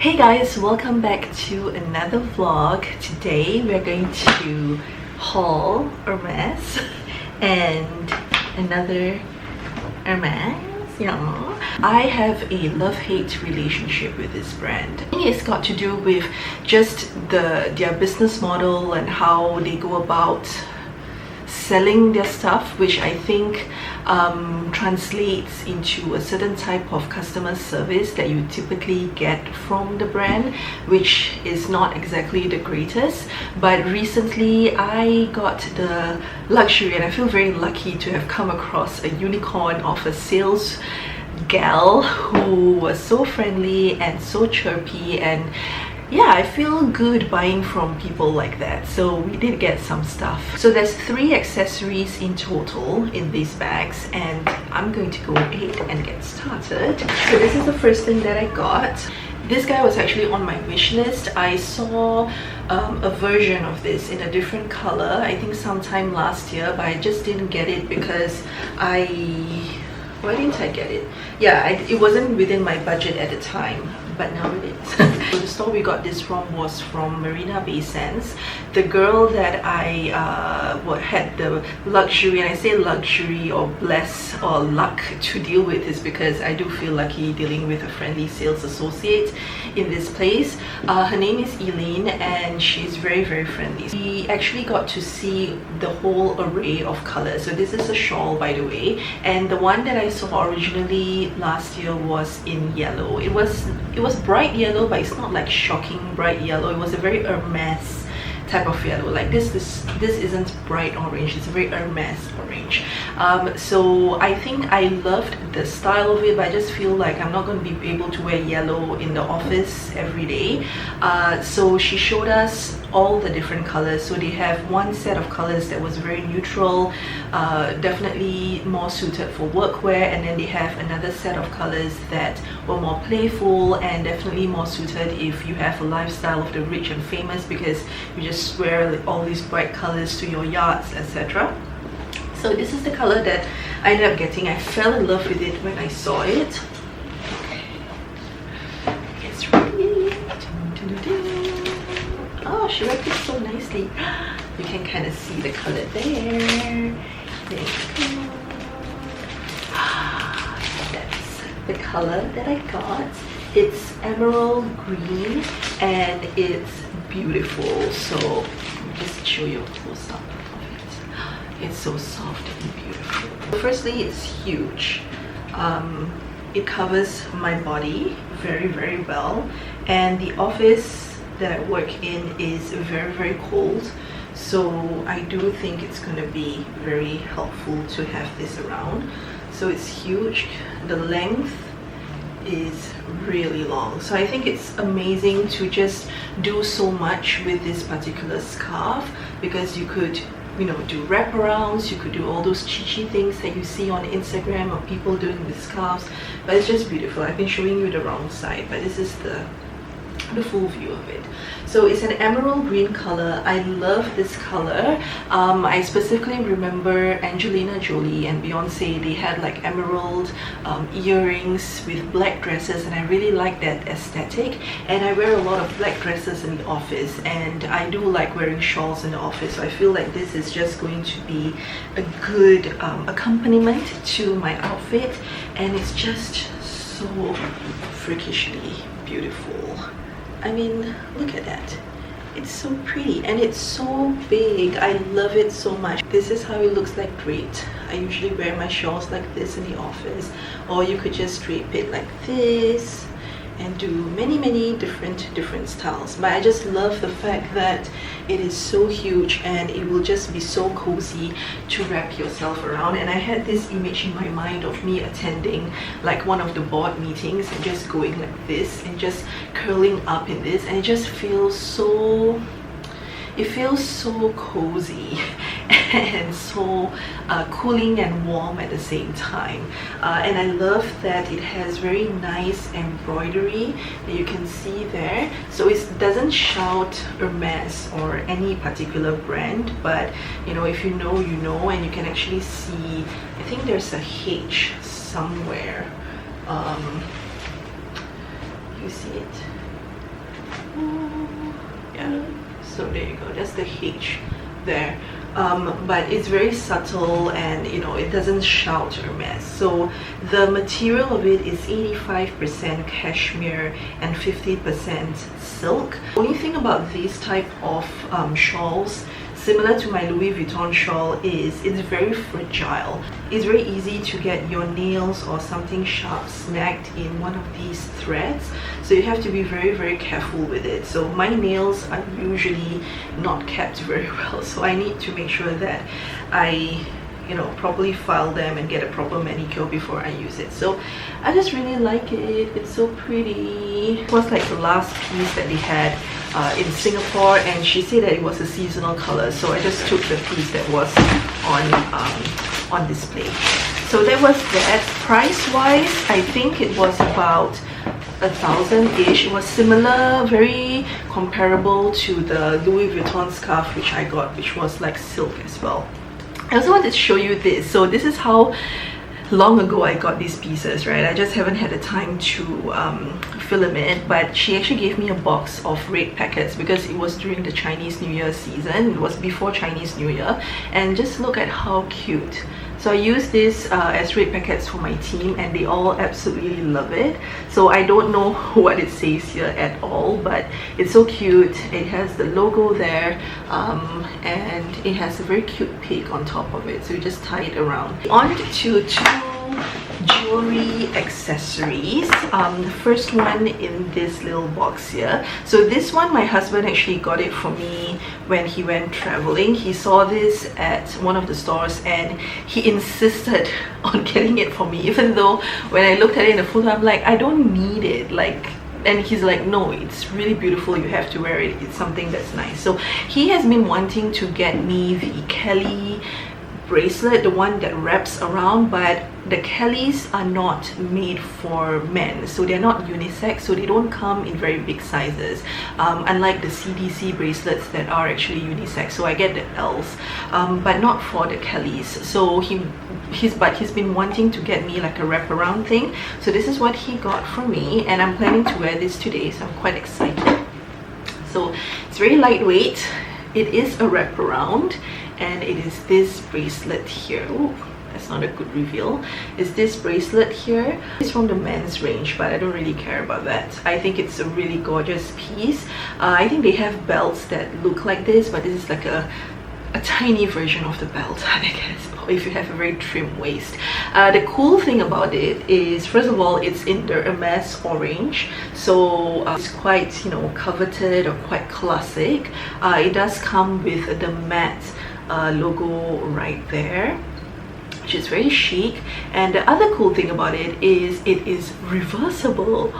Hey guys, welcome back to another vlog. Today we're going to haul HERMES and another HERMES. Yeah. I have a love-hate relationship with this brand. I think it's got to do with just their business model and how they go about selling their stuff, which I think translates into a certain type of customer service that you typically get from the brand, which is not exactly the greatest. But recently I got the luxury, and I feel very lucky to have come across a unicorn of a sales gal who was so friendly and so chirpy, and yeah, I feel good buying from people like that. So we did get some stuff. So there's 3 accessories in total in these bags, and I'm going to go ahead and get started. So this is the first thing that I got. This guy was actually on my wish list. I saw a version of this in a different color, I think sometime last year, but I just didn't get it because why didn't I get it? Yeah, it wasn't within my budget at the time, but now it is. So the store we got this from was from Marina Bay Sands. The girl that I had the luxury, and I say luxury or bless or luck to deal with, is because I do feel lucky dealing with a friendly sales associate in this place. Her name is Eileen, and she's very friendly. We actually got to see the whole array of colors. So this is a shawl, by the way, and the one that I saw originally last year was in yellow. It was bright yellow, but it's not like shocking bright yellow. It was a very Hermes type of yellow. Like this isn't bright orange, it's a very Hermes orange. So I think I loved the style of it, but I just feel like I'm not going to be able to wear yellow in the office every day. So she showed us all the different colors. So they have one set of colors that was very neutral, definitely more suited for workwear, and then they have another set of colors that were more playful and definitely more suited if you have a lifestyle of the rich and famous, because you just wear all these bright colors to your yachts, etc. So this is the color that I ended up getting. I fell in love with it when I saw it. It's ready. Oh, she wrapped it so nicely. You can kind of see the color there. There you go. That's the color that I got. It's emerald green and it's beautiful. So let me just show you a close-up of it. It's so soft and beautiful. Firstly, it's huge. It covers my body very well, and the office that I work in is very cold, so I do think it's going to be very helpful to have this around. So it's huge. The length is really long, so I think it's amazing to just do so much with this particular scarf, because you could, you know, do wraparounds, you could do all those cheeky things that you see on Instagram of people doing with scarves, but it's just beautiful. I've been showing you the wrong side, but this is the full view of it. So it's an emerald green color. I love this color. I specifically remember Angelina Jolie and Beyonce, they had like emerald earrings with black dresses, and I really like that aesthetic, and I wear a lot of black dresses in the office, and I do like wearing shawls in the office, so I feel like this is just going to be a good accompaniment to my outfit, and it's just so freakishly beautiful. I mean, look at that. It's so pretty and it's so big. I love it so much. This is how it looks like draped. I usually wear my shawls like this in the office, or you could just drape it like this and do many different styles. But I just love the fact that it is so huge and it will just be so cozy to wrap yourself around. And I had this image in my mind of me attending like one of the board meetings and just going like this and just curling up in this, and it just feels so, it feels so cozy and so cooling and warm at the same time. And I love that it has very nice embroidery that you can see there. So it doesn't shout Hermes or any particular brand, but you know, if you know, you know, and you can actually see, I think there's a H somewhere. You see it? Yeah, so there you go, that's the H there. But it's very subtle, and you know, it doesn't shout Hermes. So the material of it is 85% cashmere and 50% silk. Only thing about these type of shawls, similar to my Louis Vuitton shawl, is it's very fragile. It's very easy to get your nails or something sharp snagged in one of these threads, so you have to be very careful with it. So my nails are usually not kept very well, so I need to make sure that I, you know, properly file them and get a proper manicure before I use it. So I just really like it. It's so pretty. It was like the last piece that they had in Singapore, and she said that it was a seasonal color, so I just took the piece that was on display. So that was that. Price wise, I think it was about 1,000-ish. It was similar, very comparable to the Louis Vuitton scarf which I got, which was like silk as well. I also wanted to show you this. So this is how long ago I got these pieces, right? I just haven't had the time to film it, but she actually gave me a box of red packets because it was during the Chinese New Year season. It was before Chinese New Year, and just look at how cute. So I use this as red packets for my team, and they all absolutely love it. So I don't know what it says here at all, but it's so cute. It has the logo there, and it has a very cute pig on top of it, so you just tie it around. On to two jewelry accessories. The first one in this little box here. So this one, my husband actually got it for me when he went traveling. He saw this at one of the stores and he insisted on getting it for me, even though when I looked at it in the photo, I'm like, I don't need it, like. And he's like, no, it's really beautiful, you have to wear it, it's something that's nice. So he has been wanting to get me the Kelly bracelet, the one that wraps around, but the Kellys are not made for men, so they're not unisex, so they don't come in very big sizes, unlike the CDC bracelets that are actually unisex. So I get the L's, but not for the Kellys. So he's been wanting to get me like a wraparound thing, so this is what he got for me, and I'm planning to wear this today, so I'm quite excited. So it's very lightweight. It is a wraparound, and it is this bracelet here. Ooh, that's not a good reveal. It's this bracelet here. It's from the men's range, but I don't really care about that. I think it's a really gorgeous piece. I think they have belts that look like this, but this is like a tiny version of the belt, I guess, if you have a very trim waist. The cool thing about it is, first of all, it's in the Hermes orange, so it's quite, you know, coveted or quite classic. It does come with the matte logo right there, which is very chic. And the other cool thing about it is reversible.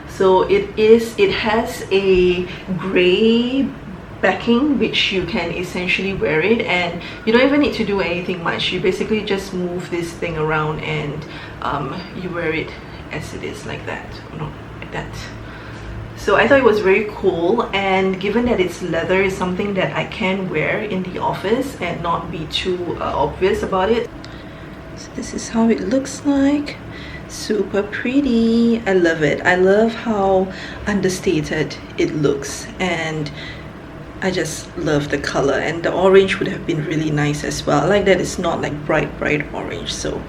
So it has a gray backing, which you can essentially wear it, and you don't even need to do anything much. You basically just move this thing around and you wear it as it is, like that, no, like that. So I thought it was very cool, and given that it's leather, it's something that I can wear in the office and not be too obvious about it. So this is how it looks like. Super pretty. I love it. I love how understated it looks, and I just love the color, and the orange would have been really nice as well. I like that it's not like bright orange, so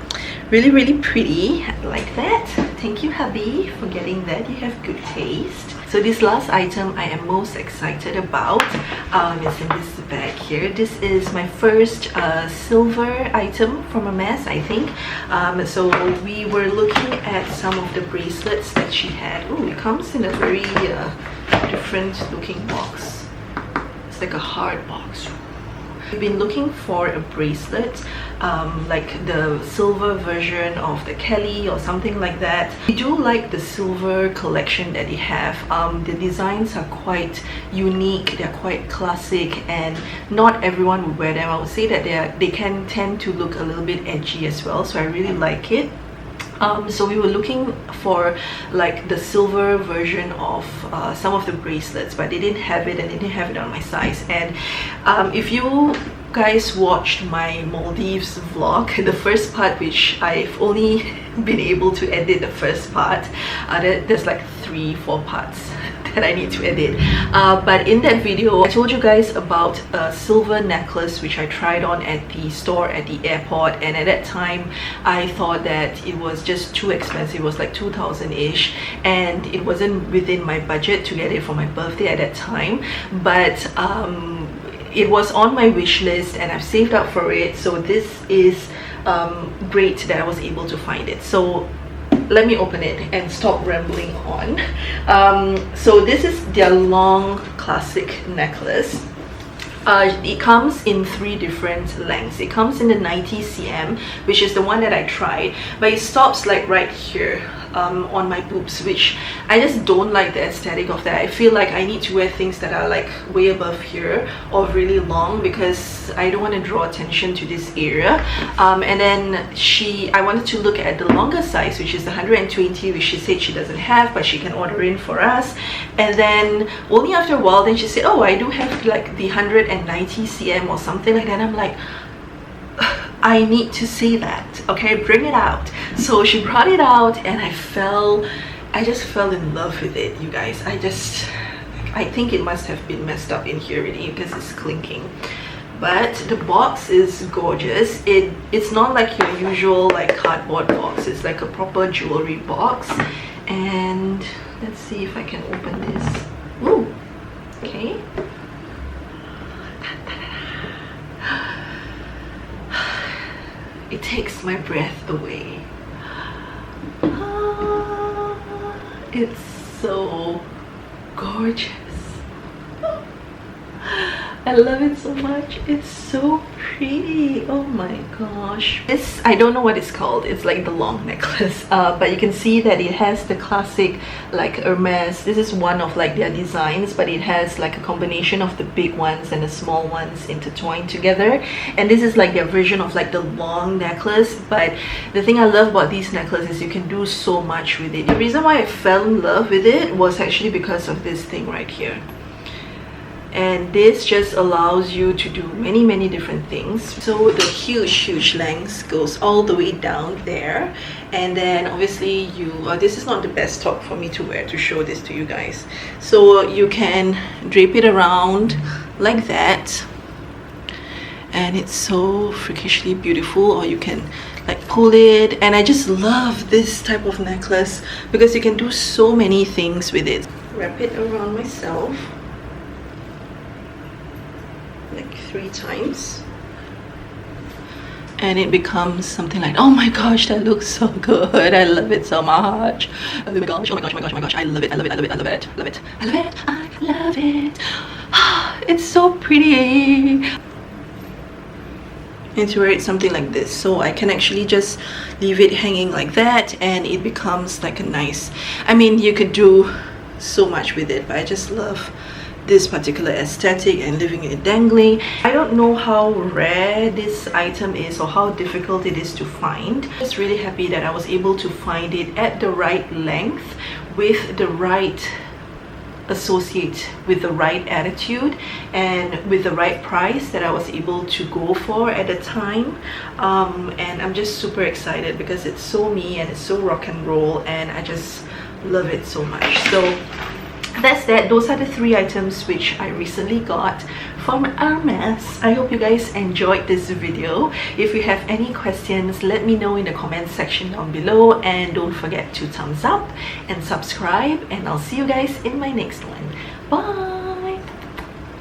really pretty. I like that. Thank you, hubby, for getting that. You have good taste. So this last item I am most excited about is in this bag here. This is my first silver item from Hermes, I think. So we were looking at some of the bracelets that she had. Oh, it comes in a very different looking box. It's like a hard box. We've been looking for a bracelet, like the silver version of the Kelly or something like that. We do like the silver collection that they have. The designs are quite unique, they're quite classic, and not everyone would wear them. I would say that they can tend to look a little bit edgy as well, so I really like it. So we were looking for like the silver version of some of the bracelets, but they didn't have it, and they didn't have it on my size. And if you guys watched my Maldives vlog, the first part, which I've only been able to edit the first part, there's like 3-4 parts that I need to edit, but in that video I told you guys about a silver necklace which I tried on at the store at the airport, and at that time I thought that it was just too expensive. It was like 2,000-ish, and it wasn't within my budget to get it for my birthday at that time, but it was on my wish list and I've saved up for it. So this is great that I was able to find it. So let me open it and stop rambling on. So this is their long classic necklace. It comes in 3 different lengths. It comes in the 90 cm, which is the one that I tried, but it stops like right here on my boobs, which I just don't like the aesthetic of that. I feel like I need to wear things that are like way above here or really long, because I don't want to draw attention to this area. And then I wanted to look at the longer size, which is the 120, which she said she doesn't have, but she can order in for us. And then only after a while then she said, oh, I do have like the 190 cm or something like that. I'm like, I need to see that, okay, bring it out. So she brought it out and I just fell in love with it, you guys. I think it must have been messed up in here already because it's clinking. But the box is gorgeous. It's not like your usual like cardboard box. It's like a proper jewelry box. And let's see if I can open this. Ooh, okay. It takes my breath away. It's so gorgeous. I love it so much. It's so pretty. Oh my gosh. This, I don't know what it's called. It's like the long necklace, but you can see that it has the classic like Hermes. This is one of like their designs, but it has like a combination of the big ones and the small ones intertwined together. And this is like their version of like the long necklace. But the thing I love about these necklaces is you can do so much with it. The reason why I fell in love with it was actually because of this thing right here. And this just allows you to do many different things. So the huge length goes all the way down there, and then obviously this is not the best top for me to wear to show this to you guys. So you can drape it around like that, and it's so freakishly beautiful, or you can like pull it. And I just love this type of necklace because you can do so many things with it. Wrap it around myself like 3 times, and it becomes something like, oh my gosh, that looks so good. I love it so much. Oh my gosh, oh my gosh, oh my gosh, oh my gosh. I love it, I love it, I love it, I love it, I love it, I love it, I love it. It's so pretty. And to wear it something like this, so I can actually just leave it hanging like that and it becomes like a nice, I mean, you could do so much with it, but I just love this particular aesthetic and leaving it dangling. I don't know how rare this item is or how difficult it is to find. I'm just really happy that I was able to find it at the right length with the right associate, with the right attitude, and with the right price that I was able to go for at the time. And I'm just super excited because it's so me and it's so rock and roll, and I just love it so much. So that's that. Those are the 3 items which I recently got from Hermes. I hope you guys enjoyed this video. If you have any questions, let me know in the comment section down below, and don't forget to thumbs up and subscribe, and I'll see you guys in my next one. Bye.